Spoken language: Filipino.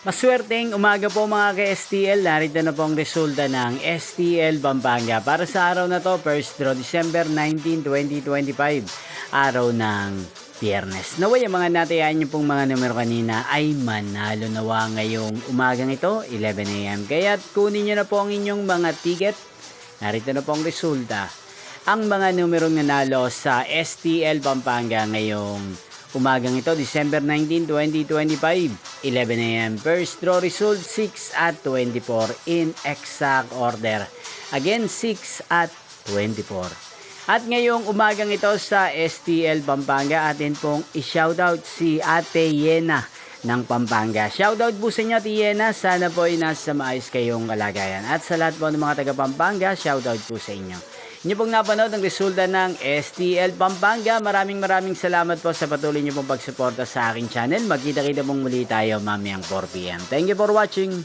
Maswerteng umaga po mga ka-STL. Narito na po ang resulta ng STL Pampanga. Para sa araw na to, first draw December 19, 2025. Araw ng Biyernes. Naway ang mga natayaan niyo pong mga numero kanina ay manalo nawa ngayong umagang ito, 11 AM. Kaya't kunin niyo na po ang inyong mga ticket. Narito na po ang resulta. Ang mga numerong nanalo sa STL Pampanga ngayong umagang ito, December 19, 2025, 11 AM. First draw result, 6 at 24 in exact order. Again, 6 at 24. At ngayong umagang ito sa STL Pampanga, atin pong i-shoutout si Ate Yena ng Pampanga. Shoutout po sa inyo, Ate Yena. Sana po ay nasa maayos kayong kalagayan. At sa lahat po ng mga taga Pampanga, shoutout po sa inyo. Inyo pong napanood ang resulta ng STL Pampanga. Maraming salamat po sa patuloy niyo pong pagsuporta sa aking channel. Magkita-kita pong muli tayo mamayang 4 PM. Thank you for watching.